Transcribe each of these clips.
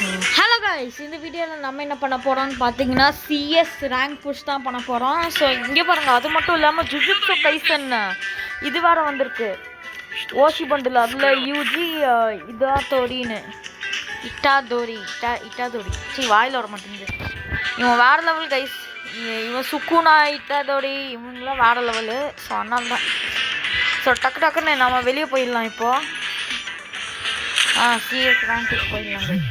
Hello guys, இந்த வீடியோவில் நம்ம என்ன பண்ண போகிறோம்னு பார்த்தீங்கன்னா சிஎஸ் ரேங்க் புஷ் தான் பண்ண போகிறோம். ஸோ இங்கே பாருங்கள், அது மட்டும் இல்லாமல் ஜுஜுட்சு கைசன் இது வேறு வந்திருக்கு ஓஷி பண்டில். அதில் யூஜி இட்டாதோரின்னு இட்டாதோரி சரி வாயில் வர மாட்டேங்குது. இவன் வேறு லெவல் கைஸ். இவன் சுக்குனா இட்டாதோரி இவங்களாம் வேறு லெவலு. ஸோ அதனால தான். ஸோ டக்குன்னு நம்ம வெளியே போயிடலாம் இப்போது. சிஎஸ் ரேங்க் புஷ் போயிடலாம் கைஸ்.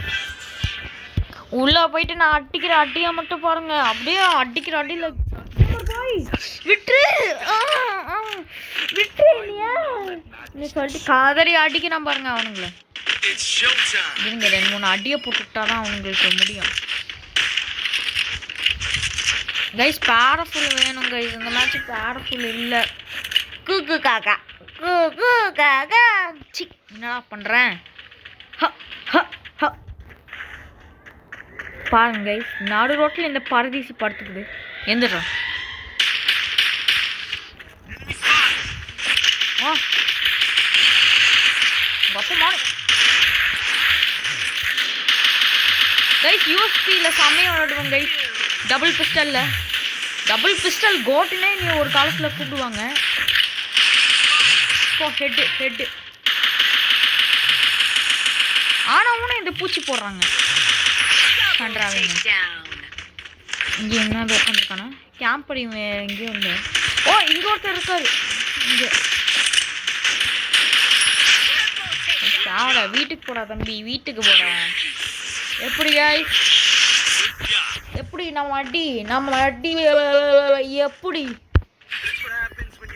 உள்ளே போயிட்டு நான் அடிக்கிற அடியை மட்டும் பாருங்க. அப்படியே அடிக்கிற அடியில் விட்டுரு நீ சொல்லிட்டு காதறி அடிக்கிறான் பாருங்க அவனுங்களை. இருங்க 2-3 அடியை போட்டுக்கிட்டாதான் அவங்களுக்கு முடியும் கைஸ். பேரஃபுல் வேணும் கைஸ். இந்த மேட்ச் பேரஃபுல் இல்லை. கூக்கு காக்கா சி என்னடா பண்ணுறேன் பாருங்க கைஸ். நடு ரோட்டில் இந்த பரதீசி படுத்துக்குது. எந்திரம் கைஸ். யூஎஸ்பியில் செம்மையாக விளையாடுவாங்க கைஸ். டபுள் பிஸ்டல் கோட்டுனே நீ ஒரு காலத்தில் கூப்பிடுவாங்க. ஹெட்டு ஆனால் இந்த பூச்சி போடுறாங்க பண்ணுறாங்க. இங்கே என்ன உட்காந்துருக்கானா கேம்படி எங்கேயும் இல்லை. இங்கே ஒருத்தர் இருக்காரு. இங்கே சாவடா. வீட்டுக்கு போடா தம்பி, வீட்டுக்கு போகிறேன். எப்படி நம்ம அடி எப்படி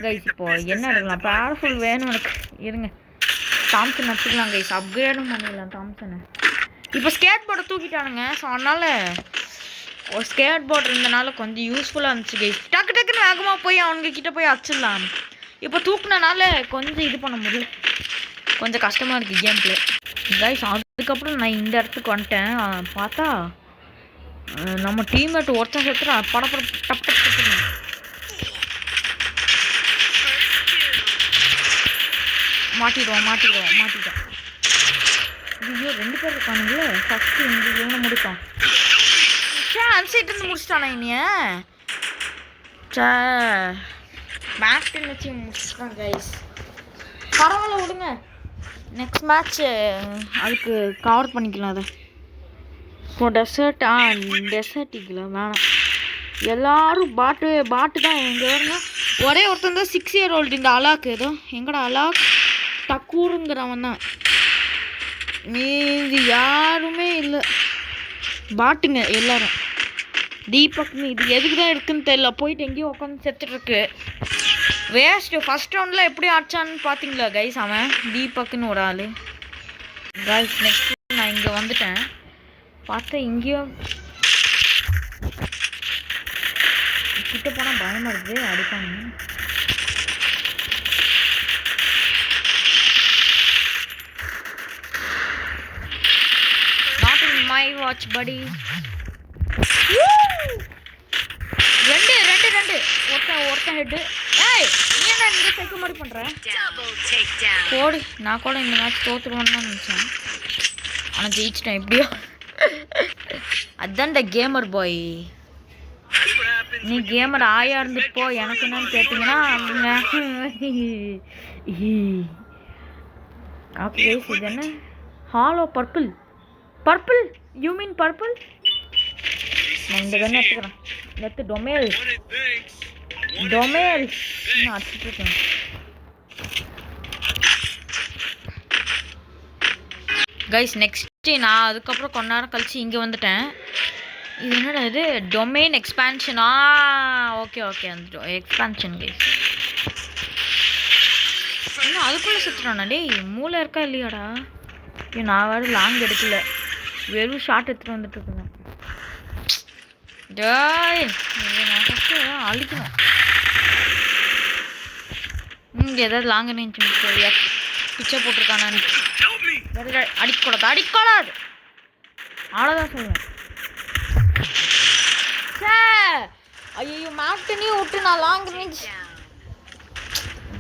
கைஸ். இப்போ என்ன எடுக்கலாம்? பவர்ஃபுல் வேணும் எனக்கு. இருங்க தாம்சன் வச்சுக்கலாம் கைஸ். அப்கிரேடும் பண்ணிடலாம் தாம்சனை. இப்போ ஸ்கேட் போர்டை தூக்கிட்டானுங்க. ஸோ அதனால் ஒரு ஸ்கேட் போர்டு இருந்தனால கொஞ்சம் யூஸ்ஃபுல்லாக இருந்துச்சு கைஸ். டக்குன்னு வேகமாக போய் அவங்கக்கிட்ட போய் அடிச்சிடலாம். இப்போ தூக்குனனால கொஞ்சம் இது பண்ண முடியும். கொஞ்சம் கஷ்டமாக இருக்குது கேம் பிளே கைஸ். அதுக்கப்புறம் நான் இந்த இடத்துக்கு வந்துட்டேன். பார்த்தா நம்ம டீம்மேட் ஒருத்தன் சேர்த்துட்டு படப்பட டப் மாட்டிட்டோம். ஐயோ 2 பேர் இருக்கானுங்களே. ஃபஸ்ட்டு இவனை முடிப்பான். அந்த சைட்லேருந்து முடிச்சிட்டானா இனிய மேட்ச் வச்சு முடிச்சிட்டான் கைஸ். பரவாயில்ல விடுங்க, நெக்ஸ்ட் மேட்ச் அதுக்கு கவர் பண்ணிக்கலாம். அதை இப்போ டெசர்ட் இக்கலாம் வேணாம். எல்லோரும் பாட்டு தான். எங்கே வருங்க ஒரே ஒருத்தன் தான் 6 year old இந்த அலாக்கு. ஏதோ எங்கடா அலாக் டக்கூருங்கிறவன் தான். மீதி யாருமே இல்லை, பாட்டுங்க எல்லாரும். தீபக்னு இது எதுக்கு தான் இருக்குன்னு தெரியல. போயிட்டு எங்கேயும் உட்காந்து செத்துட்ருக்கு. வேஸ்ட்டு. ஃபஸ்ட் ரவுண்டில் எப்படி ஆச்சான்னு பார்த்தீங்களா கைஸ்? அவன் தீபக்னு ஒரு ஆள் கைஸ். நெக்ஸ்ட் நான் இங்கே வந்துட்டேன். பார்த்தா இங்கேயும் கிட்ட போனால் பயமாக இருக்குது. அடிப்பாங்க. My watch buddy. ரெண்டு ஒருத்தன் ஹெட். நீ என்ன இங்கே சைக்கோ மாதிரி பண்ணுற? போடு. நான் கூட இந்த மேட்ச் தோற்றுருவேன்னு தான் நினச்சேன். ஆனால் ஜெயிச்சிட்டேன் எப்படியோ. அதுதான் இந்த கேமர் பாய். நீ கேமர் ஆயா இருந்துட்டு போ. எனக்கு என்னன்னு கேட்டிங்கன்னா ஓகே. இது என்ன hello purple you mean purple? நான் இந்த கண்ணை எடுத்துக்கிறேன். எடுத்து டொமேல் நான் அடிச்சுட்ருக்கேன். கைஸ் நெக்ஸ்ட்டு நான் அதுக்கப்புறம் கொஞ்ச நேரம் கழிச்சு இங்கே வந்துட்டேன். இது என்னடா இது? டொமைன் எக்ஸ்பேன்ஷனா? ஓகே அந்த எக்ஸ்பேன்ஷன் கைஸ். இன்னும் அதுக்குள்ளே சுற்றுறானா? டேய் மூளை இருக்கா இல்லையாடா? நான் வேறு லாங் எடுக்கல, வெறும் ஷார்ட் எடுத்துகிட்டு வந்துட்டுருக்குங்க. டேய் நான் ஃபஸ்ட்டு அழிக்கணும். இங்கே ஏதாவது லாங் ரேஞ்ச் பிச்சை போட்டிருக்கானான்னு அடிக்கூடாது அவ்வளோதான் சொல்லுவேன். ஐயோ மேப்டனையும் விட்டு நான் லாங் ரேஞ்ச்.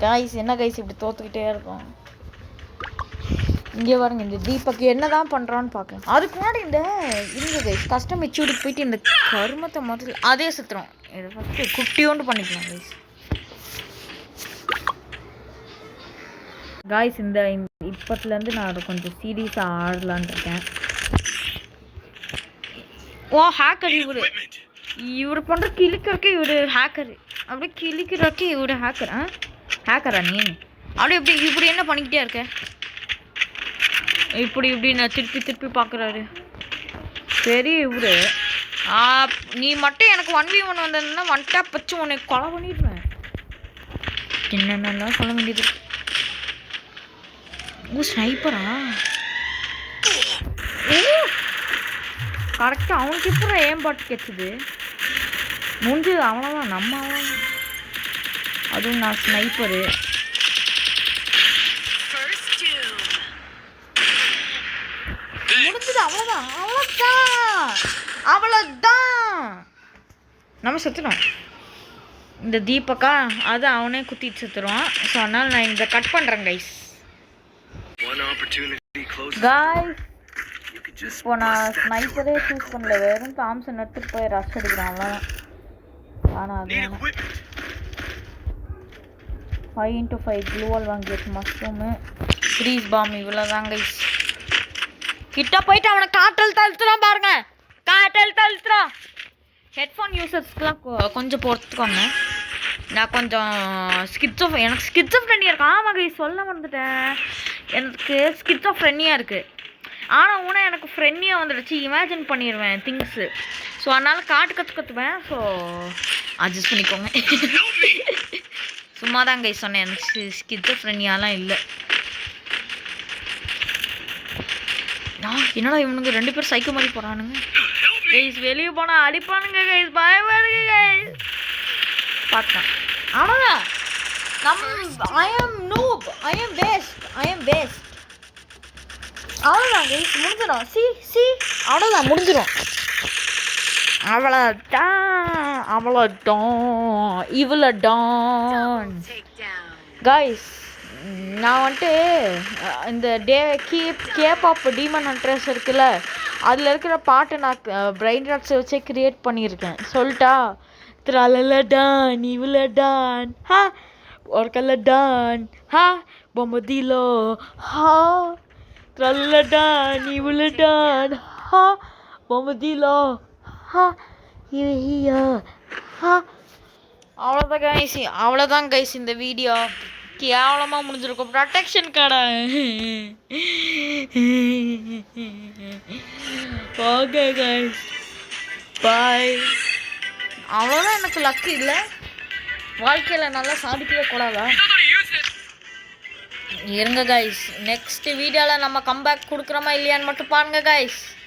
கைஸ் என்ன கைஸ் இப்படி தோற்றுக்கிட்டே இருக்கோம். இங்கே பாருங்க இந்த தீபக் என்ன தான் பண்ணுறான்னு பார்க்கலாம். அதுக்கு முன்னாடி இந்த கைஸ் கஸ்டம் மெச்சூரிக்கு போயிட்டு இந்த கருமத்தை முதல்ல அதே சுற்றுறோம். இதை ஃபஸ்ட்டு குட்டியோண்டு பண்ணிக்கலாம் காய்ஸ். இந்த இப்பத்துலேருந்து நான் அதை கொஞ்சம் சீரியஸாக ஆடலான் இருக்கேன். ஓ ஹேக்கர் இவர் பண்ணுற கிளிக்கிறக்கே இவர் ஹேக்கர், அப்படியே கிளிக்கிறக்கே இவர் ஹேக்கர். ஹேக்கரா நீ? அப்படியே இப்படி என்ன பண்ணிக்கிட்டே இருக்க? இப்படி நான் திருப்பி பார்க்குறாரு. சரி இவரு நீ மட்டும் எனக்கு 1v1 வந்ததுன்னா வந்துட்டா பச்சு உனக்கு கொலை பண்ணிடுவேன். என்னென்னலாம் சொல்ல வேண்டியது. ஓ ஸ்னைப்பரா? கரெக்டாக அவனுக்கு இப்போ ஏன் பாட்டு கிடைச்சிது முடிஞ்சது. அவ்வளோதான் நம்ம அவ்வளோதான். அதுவும் நான் ஸ்னைப்பரு. முடிஞ்சது அவ்வளோதான் நம்ம செத்துடும். இந்த தீபக்கா அது அவனே குத்திட்டு செத்துருவான். ஸோ அதனால் நான் இதை கட் பண்ணுறேன் கைஸ். இப்போ நான் ஸ்னைப்பரே சூஸ் பண்ணல, வெறும் தாம்சன் எடுத்துட்டு போய் ரஷ் அடிக்கிறான் அவ்வளோதான். ஆனால் அது 5x5 க்ளூவால் வாங்கியாச்சு. மஷ்ரூமு ஃப்ரீஸ் பாம் இவ்வளோதான் கைஸ். கிட்ட போயிட்டு அவனை காட்டல் தழுத்துறான் பாருங்க, காட்டல் தழுத்துறான். ஹெட்ஃபோன் யூசர்ஸ்க்குலாம் கொஞ்சம் பொறுத்துக்கோங்க. நான் கொஞ்சம் எனக்கு ஸ்கிட்சோஃப்ரெனியா இருக்கு. ஆமாம் கைஸ் சொல்ல மறந்துட்டேன், எனக்கு ஸ்கிட்சோஃப்ரெனியா இருக்குது. ஆனால் உன எனக்கு ஃப்ரெண்ட்லியாக வந்துடுச்சு, இமேஜின் பண்ணிடுவேன் திங்ஸு. ஸோ அதனால் கற்றுவேன். ஸோ அட்ஜஸ்ட் பண்ணிக்கோங்க. சும்மா தான் கைஸ் சொன்னேன், எனக்கு ஸ்கிட்சோஃப்ரெனியாலாம் இல்லை. என்னடா இவனுங்க 2 பேர் சைக்கோ மாதிரி போகிறானுங்க கைஸ். வெளியே போனால் அடிப்பானுங்க கைஸ், பயப்படுங்க கைஸ். பார்த்தேன் அவ்வளோதான். ஐ ஆம் நூப், ஐ ஆம் வேஸ்ட். அவ்வளோதான் கைஸ், முடிஞ்சிடும். சி அவ்வளோதான், முடிஞ்சிடும். அவ்வளோதான் இவ்வளோதான் கைஸ். நான் வந்துட்டு இந்த கேபாப் டீமன் ஹண்டர்ஸ் இருக்குல்ல, அதில் இருக்கிற பாட்டு நான் பிரைன் ராட்ஸை வச்சே க்ரியேட் பண்ணியிருக்கேன். சொல்லிட்டா? த்ரலலடான் இவ்வளோடான் ஹா ஒர்க்கலடான் ஹா பொம்மதிலோ ஹா த்ரலலடான் இவ்வளோடான் ஹா பொம்மதிலோ ஹா ஹியா ஹா. அவ்வளோதான் கைஸ் இந்த வீடியோ கேவலமாக முடிஞ்சிருக்கும். ப்ரொடெக்ஷன் கடை. Okay guys bye. அவ்வளோதான். எனக்கு லக்கு இல்லை, வாழ்க்கையில் நல்லா சாதிக்கவே கூடாதா? இருங்க கைஸ், நெக்ஸ்ட் வீடியோவில் நம்ம கம்பேக் கொடுக்குறோமா இல்லையான்னு மட்டும் பாருங்க கைஸ்.